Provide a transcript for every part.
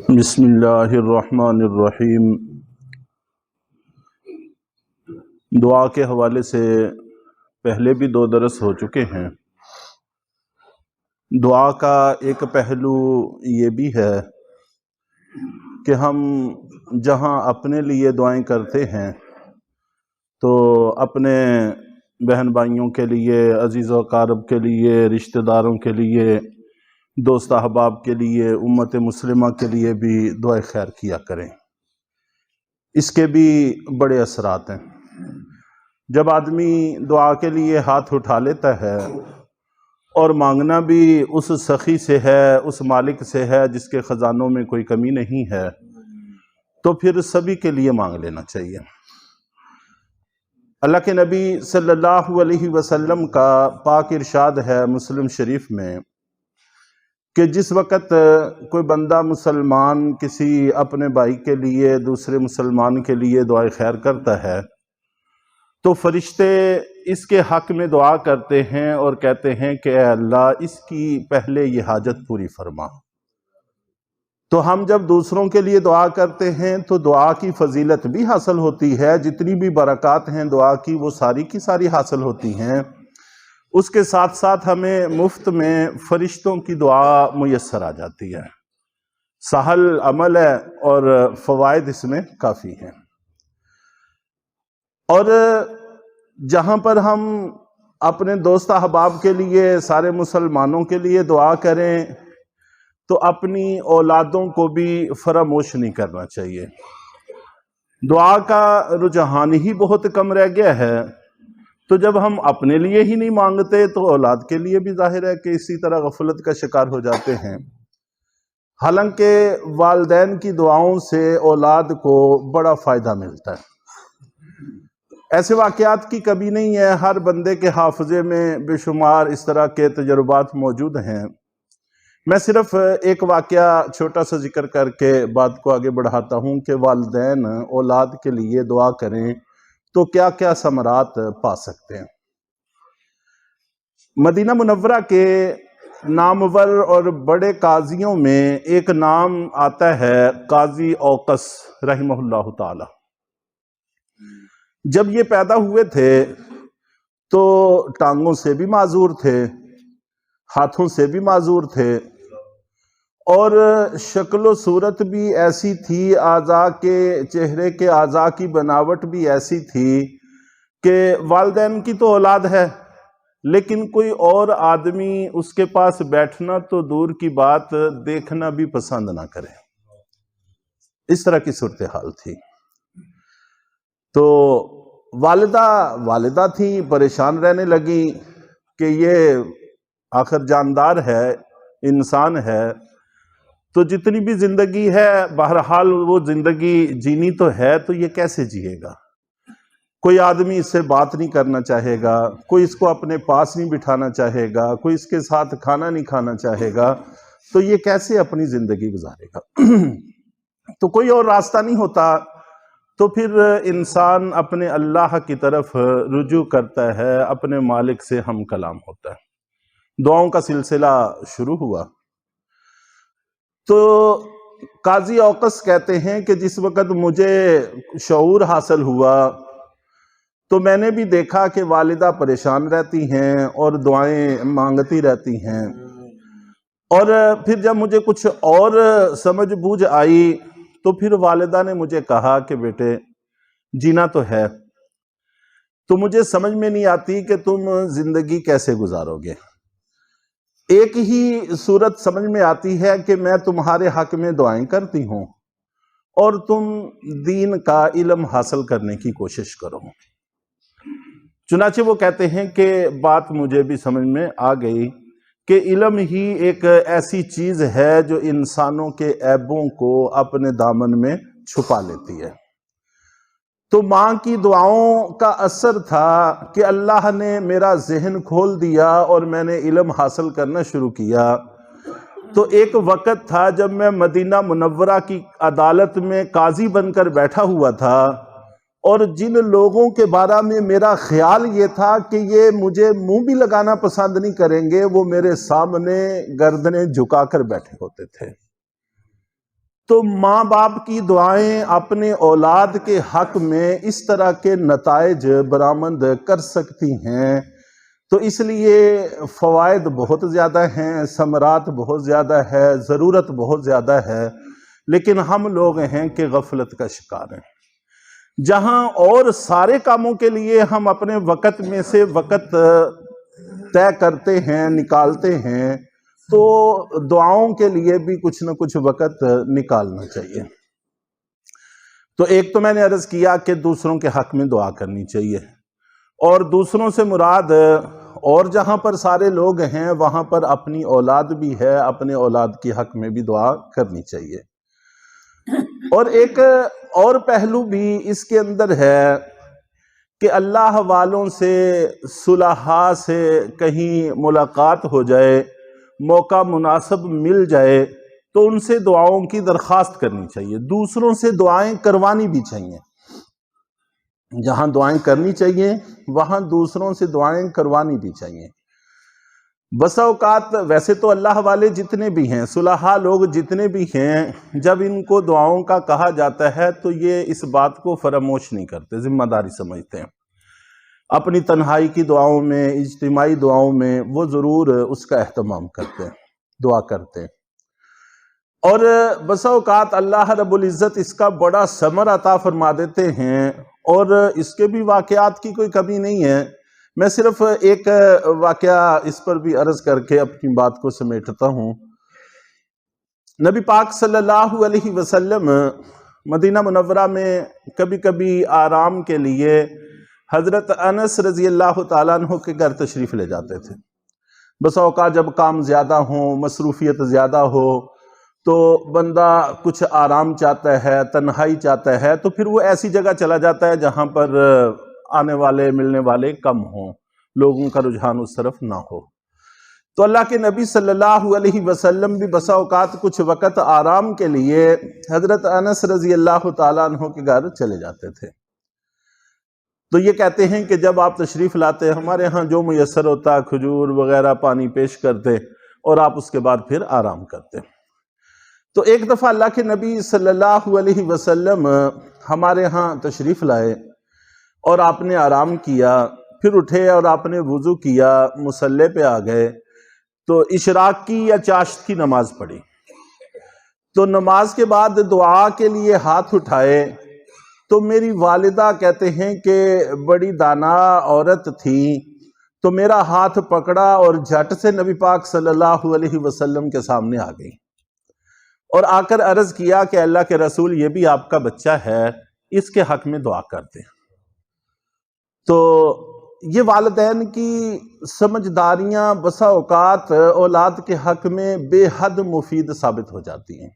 بسم اللہ الرحمن الرحیم۔ دعا کے حوالے سے پہلے بھی 2 درس ہو چکے ہیں۔ دعا کا ایک پہلو یہ بھی ہے کہ ہم جہاں اپنے لیے دعائیں کرتے ہیں تو اپنے بہن بھائیوں کے لیے، عزیز و اقارب کے لیے، رشتہ داروں کے لیے، دوست احباب کے لیے، امت مسلمہ کے لیے بھی دعائے خیر کیا کریں۔ اس کے بھی بڑے اثرات ہیں۔ جب آدمی دعا کے لیے ہاتھ اٹھا لیتا ہے اور مانگنا بھی اس سخی سے ہے، اس مالک سے ہے جس کے خزانوں میں کوئی کمی نہیں ہے، تو پھر سبھی کے لیے مانگ لینا چاہیے۔ اللہ کے نبی صلی اللہ علیہ وسلم کا پاک ارشاد ہے مسلم شریف میں کہ جس وقت کوئی بندہ مسلمان کسی اپنے بھائی کے لیے، دوسرے مسلمان کے لیے دعائے خیر کرتا ہے تو فرشتے اس کے حق میں دعا کرتے ہیں اور کہتے ہیں کہ اے اللہ اس کی پہلے یہ حاجت پوری فرما۔ تو ہم جب دوسروں کے لیے دعا کرتے ہیں تو دعا کی فضیلت بھی حاصل ہوتی ہے، جتنی بھی برکات ہیں دعا کی وہ ساری کی ساری حاصل ہوتی ہیں۔ اس کے ساتھ ساتھ ہمیں مفت میں فرشتوں کی دعا میسر آ جاتی ہے۔ سہل عمل ہے اور فوائد اس میں کافی ہیں۔ اور جہاں پر ہم اپنے دوست احباب کے لیے، سارے مسلمانوں کے لیے دعا کریں تو اپنی اولادوں کو بھی فراموش نہیں کرنا چاہیے۔ دعا کا رجحان ہی بہت کم رہ گیا ہے، تو جب ہم اپنے لیے ہی نہیں مانگتے تو اولاد کے لیے بھی ظاہر ہے کہ اسی طرح غفلت کا شکار ہو جاتے ہیں۔ حالانکہ والدین کی دعاؤں سے اولاد کو بڑا فائدہ ملتا ہے۔ ایسے واقعات کی کمی نہیں ہے، ہر بندے کے حافظے میں بے شمار اس طرح کے تجربات موجود ہیں۔ میں صرف ایک واقعہ چھوٹا سا ذکر کر کے بات کو آگے بڑھاتا ہوں کہ والدین اولاد کے لیے دعا کریں تو کیا کیا ثمرات پا سکتے ہیں۔ مدینہ منورہ کے نامور اور بڑے قاضیوں میں ایک نام آتا ہے قاضی اوقس رحمہ اللہ تعالی۔ جب یہ پیدا ہوئے تھے تو ٹانگوں سے بھی معذور تھے، ہاتھوں سے بھی معذور تھے، اور شکل و صورت بھی ایسی تھی، اعضاء کے چہرے کے اعضاء کی بناوٹ بھی ایسی تھی کہ والدین کی تو اولاد ہے لیکن کوئی اور آدمی اس کے پاس بیٹھنا تو دور کی بات، دیکھنا بھی پسند نہ کرے۔ اس طرح کی صورتحال تھی۔ تو والدہ تھی، پریشان رہنے لگی کہ یہ آخر جاندار ہے، انسان ہے، تو جتنی بھی زندگی ہے بہرحال وہ زندگی جینی تو ہے، تو یہ کیسے جیے گا؟ کوئی آدمی اس سے بات نہیں کرنا چاہے گا، کوئی اس کو اپنے پاس نہیں بٹھانا چاہے گا، کوئی اس کے ساتھ کھانا نہیں کھانا چاہے گا، تو یہ کیسے اپنی زندگی گزارے گا؟ تو کوئی اور راستہ نہیں ہوتا، تو پھر انسان اپنے اللہ کی طرف رجوع کرتا ہے، اپنے مالک سے ہم کلام ہوتا ہے۔ دعاؤں کا سلسلہ شروع ہوا تو قاضی اوقس کہتے ہیں کہ جس وقت مجھے شعور حاصل ہوا تو میں نے بھی دیکھا کہ والدہ پریشان رہتی ہیں اور دعائیں مانگتی رہتی ہیں، اور پھر جب مجھے کچھ اور سمجھ بوجھ آئی تو پھر والدہ نے مجھے کہا کہ بیٹے جینا تو ہے، تو مجھے سمجھ میں نہیں آتی کہ تم زندگی کیسے گزارو گے۔ ایک ہی صورت سمجھ میں آتی ہے کہ میں تمہارے حق میں دعائیں کرتی ہوں اور تم دین کا علم حاصل کرنے کی کوشش کرو۔ چنانچہ وہ کہتے ہیں کہ بات مجھے بھی سمجھ میں آ گئی کہ علم ہی ایک ایسی چیز ہے جو انسانوں کے عیبوں کو اپنے دامن میں چھپا لیتی ہے۔ تو ماں کی دعاؤں کا اثر تھا کہ اللہ نے میرا ذہن کھول دیا اور میں نے علم حاصل کرنا شروع کیا۔ تو ایک وقت تھا جب میں مدینہ منورہ کی عدالت میں قاضی بن کر بیٹھا ہوا تھا، اور جن لوگوں کے بارے میں میرا خیال یہ تھا کہ یہ مجھے منہ بھی لگانا پسند نہیں کریں گے، وہ میرے سامنے گردنیں جھکا کر بیٹھے ہوتے تھے۔ تو ماں باپ کی دعائیں اپنے اولاد کے حق میں اس طرح کے نتائج برآمد کر سکتی ہیں، تو اس لیے فوائد بہت زیادہ ہیں، ثمرات بہت زیادہ ہے، ضرورت بہت زیادہ ہے، لیکن ہم لوگ ہیں کہ غفلت کا شکار ہیں۔ جہاں اور سارے کاموں کے لیے ہم اپنے وقت میں سے وقت طے کرتے ہیں، نکالتے ہیں، تو دعاؤں کے لیے بھی کچھ نہ کچھ وقت نکالنا چاہیے۔ تو ایک تو میں نے عرض کیا کہ دوسروں کے حق میں دعا کرنی چاہیے، اور دوسروں سے مراد اور جہاں پر سارے لوگ ہیں وہاں پر اپنی اولاد بھی ہے، اپنے اولاد کے حق میں بھی دعا کرنی چاہیے۔ اور ایک اور پہلو بھی اس کے اندر ہے کہ اللہ والوں سے، صلحاء سے کہیں ملاقات ہو جائے، موقع مناسب مل جائے تو ان سے دعاؤں کی درخواست کرنی چاہیے، دوسروں سے دعائیں کروانی بھی چاہیے۔ جہاں دعائیں کرنی چاہیے وہاں دوسروں سے دعائیں کروانی بھی چاہیے۔ بسا اوقات ویسے تو اللہ والے جتنے بھی ہیں، صلحاء لوگ جتنے بھی ہیں، جب ان کو دعاؤں کا کہا جاتا ہے تو یہ اس بات کو فراموش نہیں کرتے، ذمہ داری سمجھتے ہیں۔ اپنی تنہائی کی دعاؤں میں، اجتماعی دعاؤں میں وہ ضرور اس کا اہتمام کرتے ہیں، دعا کرتے ہیں۔ اور بسا اوقات اللہ رب العزت اس کا بڑا ثمر عطا فرما دیتے ہیں، اور اس کے بھی واقعات کی کوئی کمی نہیں ہے۔ میں صرف ایک واقعہ اس پر بھی عرض کر کے اپنی بات کو سمیٹتا ہوں۔ نبی پاک صلی اللہ علیہ وسلم مدینہ منورہ میں کبھی کبھی آرام کے لیے حضرت انس رضی اللہ تعالیٰ عنہ کے گھر تشریف لے جاتے تھے۔ بس اوقات جب کام زیادہ ہوں، مصروفیت زیادہ ہو، تو بندہ کچھ آرام چاہتا ہے، تنہائی چاہتا ہے، تو پھر وہ ایسی جگہ چلا جاتا ہے جہاں پر آنے والے ملنے والے کم ہوں، لوگوں کا رجحان اس طرف نہ ہو۔ تو اللہ کے نبی صلی اللہ علیہ وسلم بھی بسا اوقات کچھ وقت آرام کے لیے حضرت انس رضی اللہ تعالیٰ عنہ کے گھر چلے جاتے تھے۔ تو یہ کہتے ہیں کہ جب آپ تشریف لاتے، ہمارے ہاں جو میسر ہوتا، کھجور وغیرہ پانی پیش کرتے، اور آپ اس کے بعد پھر آرام کرتے۔ تو ایک دفعہ اللہ کے نبی صلی اللہ علیہ وسلم ہمارے ہاں تشریف لائے، اور آپ نے آرام کیا، پھر اٹھے اور آپ نے وضو کیا، مصلی پہ آ گئے، تو اشراق کی یا چاشت کی نماز پڑھی۔ تو نماز کے بعد دعا کے لیے ہاتھ اٹھائے، تو میری والدہ کہتے ہیں کہ بڑی دانا عورت تھی، تو میرا ہاتھ پکڑا اور جھٹ سے نبی پاک صلی اللہ علیہ وسلم کے سامنے آ گئی، اور آ کر عرض کیا کہ اللہ کے رسول، یہ بھی آپ کا بچہ ہے، اس کے حق میں دعا کرتے ہیں۔ تو یہ والدین کی سمجھداریاں بسا اوقات اولاد کے حق میں بے حد مفید ثابت ہو جاتی ہیں۔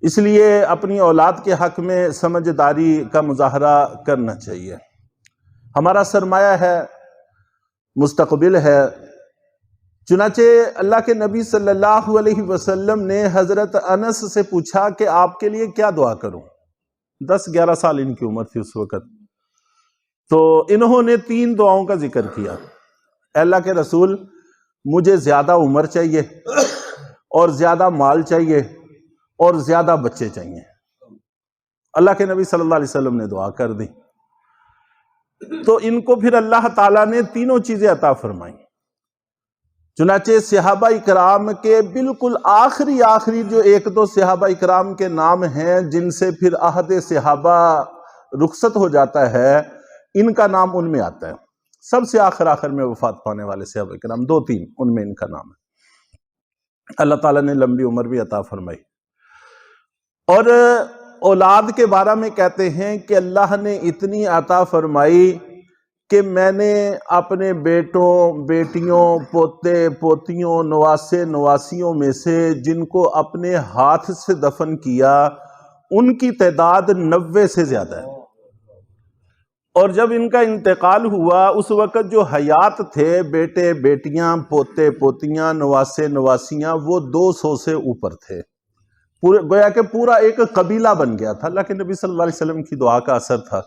اس لیے اپنی اولاد کے حق میں سمجھداری کا مظاہرہ کرنا چاہیے۔ ہمارا سرمایہ ہے، مستقبل ہے۔ چنانچہ اللہ کے نبی صلی اللہ علیہ وسلم نے حضرت انس سے پوچھا کہ آپ کے لیے کیا دعا کروں؟ 10-11 سال ان کی عمر تھی اس وقت۔ تو انہوں نے 3 دعاؤں کا ذکر کیا۔ اے اللہ کے رسول، مجھے زیادہ عمر چاہیے، اور زیادہ مال چاہیے، اور زیادہ بچے چاہیے۔ اللہ کے نبی صلی اللہ علیہ وسلم نے دعا کر دی، تو ان کو پھر اللہ تعالیٰ نے تینوں چیزیں عطا فرمائیں۔ چنانچہ صحابہ اکرام کے بالکل آخری جو 1-2 صحابہ اکرام کے نام ہیں جن سے پھر عہد صحابہ رخصت ہو جاتا ہے، ان کا نام ان میں آتا ہے۔ سب سے آخر میں وفات پانے والے صحابہ اکرام 2-3، ان میں ان کا نام ہے۔ اللہ تعالیٰ نے لمبی عمر بھی عطا فرمائی۔ اور اولاد کے بارے میں کہتے ہیں کہ اللہ نے اتنی عطا فرمائی کہ میں نے اپنے بیٹوں، بیٹیوں، پوتے، پوتیوں، نواسے، نواسیوں میں سے جن کو اپنے ہاتھ سے دفن کیا، ان کی تعداد 90 سے زیادہ ہے۔ اور جب ان کا انتقال ہوا، اس وقت جو حیات تھے، بیٹے، بیٹیاں، پوتے، پوتیاں، نواسے، نواسیاں، وہ 200 سے اوپر تھے۔ گویا کہ پورا ایک قبیلہ بن گیا تھا۔ اللہ کے نبی صلی اللہ علیہ وسلم کی دعا کا اثر تھا۔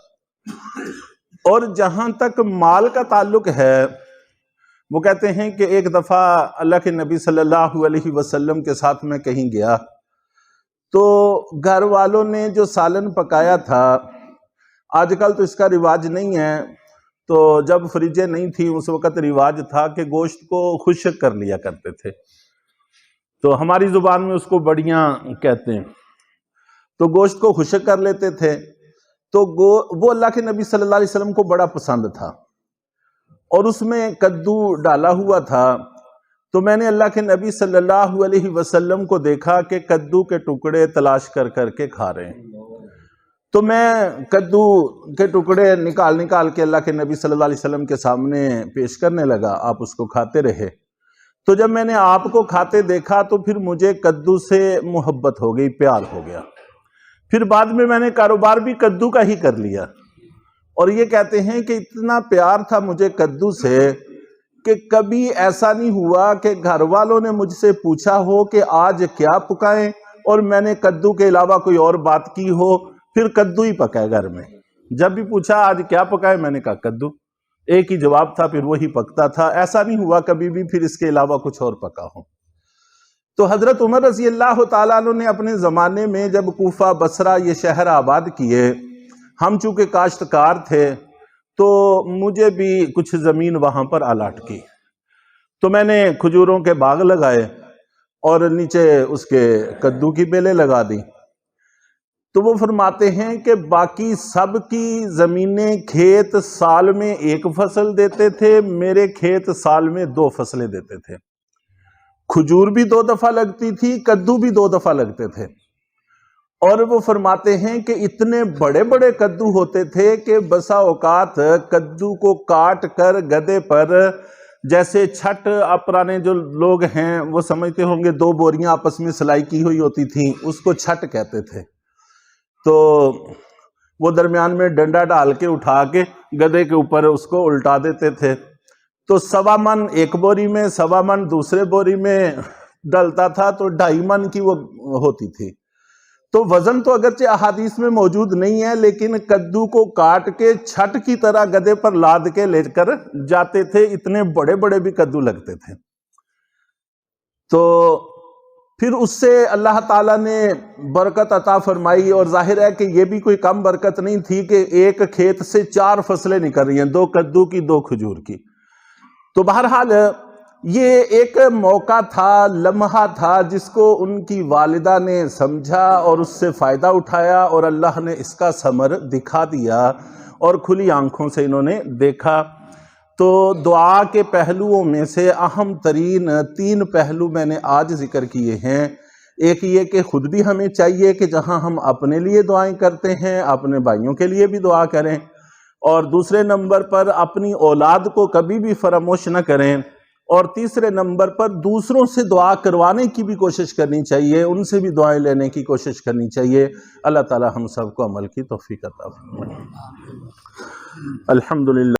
اور جہاں تک مال کا تعلق ہے، وہ کہتے ہیں کہ ایک دفعہ اللہ کے نبی صلی اللہ علیہ وسلم کے ساتھ میں کہیں گیا، تو گھر والوں نے جو سالن پکایا تھا، آج کل تو اس کا رواج نہیں ہے، تو جب فریجیں نہیں تھی اس وقت رواج تھا کہ گوشت کو خشک کر لیا کرتے تھے، تو ہماری زبان میں اس کو بڑیاں کہتے ہیں، تو گوشت کو خشک کر لیتے تھے، تو وہ اللہ کے نبی صلی اللہ علیہ وسلم کو بڑا پسند تھا، اور اس میں کدو ڈالا ہوا تھا۔ تو میں نے اللہ کے نبی صلی اللہ علیہ وسلم کو دیکھا کہ کدو کے ٹکڑے تلاش کر کر کے کھا رہے ہیں، تو میں کدو کے ٹکڑے نکال کے اللہ کے نبی صلی اللہ علیہ وسلم کے سامنے پیش کرنے لگا، آپ اس کو کھاتے رہے۔ تو جب میں نے آپ کو کھاتے دیکھا تو پھر مجھے کدو سے محبت ہو گئی، پیار ہو گیا، پھر بعد میں نے کاروبار بھی کدو کا ہی کر لیا، اور یہ کہتے ہیں کہ اتنا پیار تھا مجھے کدو سے کہ کبھی ایسا نہیں ہوا کہ گھر والوں نے مجھ سے پوچھا ہو کہ آج کیا پکائیں، اور میں نے کدو کے علاوہ کوئی اور بات کی ہو، پھر کدو ہی پکائے گھر میں۔ جب بھی پوچھا آج کیا پکائے، میں نے کہا کدو، ایک ہی جواب تھا، پھر وہی پکتا تھا، ایسا نہیں ہوا کبھی بھی پھر اس کے علاوہ کچھ اور پکا ہو۔ تو حضرت عمر رضی اللہ تعالیٰ عنہ نے اپنے زمانے میں جب کوفہ بصرہ یہ شہر آباد کیے، ہم چونکہ کاشتکار تھے تو مجھے بھی کچھ زمین وہاں پر الاٹ کی، تو میں نے کھجوروں کے باغ لگائے اور نیچے اس کے کدو کی بیلیں لگا دی۔ تو وہ فرماتے ہیں کہ باقی سب کی زمینیں کھیت سال میں ایک فصل دیتے تھے، میرے کھیت سال میں 2 فصلیں دیتے تھے، کھجور بھی 2 دفعہ لگتی تھی، کدو بھی 2 دفعہ لگتے تھے، اور وہ فرماتے ہیں کہ اتنے بڑے بڑے کدو ہوتے تھے کہ بسا اوقات کدو کو کاٹ کر گدے پر، جیسے چھٹ، اب پرانے جو لوگ ہیں وہ سمجھتے ہوں گے 2 بوریاں آپس میں سلائی کی ہوئی ہوتی تھیں، اس کو چھٹ کہتے تھے، تو وہ درمیان میں ڈنڈا ڈال کے اٹھا کے گدے کے اوپر اس کو الٹا دیتے تھے، تو 1.25 من ایک بوری میں، 1.25 من دوسرے بوری میں ڈلتا تھا، تو 2.5 من کی وہ ہوتی تھی۔ تو وزن تو اگرچہ احادیث میں موجود نہیں ہے، لیکن کدو کو کاٹ کے چھٹ کی طرح گدے پر لاد کے لے کر جاتے تھے، اتنے بڑے بڑے بھی کدو لگتے تھے۔ تو پھر اس سے اللہ تعالیٰ نے برکت عطا فرمائی، اور ظاہر ہے کہ یہ بھی کوئی کم برکت نہیں تھی کہ ایک کھیت سے 4 فصلیں نکل رہی ہیں، 2 کدو کی 2 کھجور کی۔ تو بہرحال یہ ایک موقع تھا، لمحہ تھا، جس کو ان کی والدہ نے سمجھا اور اس سے فائدہ اٹھایا، اور اللہ نے اس کا ثمر دکھا دیا، اور کھلی آنکھوں سے انہوں نے دیکھا۔ تو دعا کے پہلوؤں میں سے اہم ترین 3 پہلو میں نے آج ذکر کیے ہیں۔ ایک یہ کہ خود بھی ہمیں چاہیے کہ جہاں ہم اپنے لیے دعائیں کرتے ہیں، اپنے بھائیوں کے لیے بھی دعا کریں، اور دوسرے نمبر پر اپنی اولاد کو کبھی بھی فراموش نہ کریں، اور تیسرے نمبر پر دوسروں سے دعا کروانے کی بھی کوشش کرنی چاہیے، ان سے بھی دعائیں لینے کی کوشش کرنی چاہیے۔ اللہ تعالی ہم سب کو عمل کی توفیق عطا فرمائے۔ الحمدللہ۔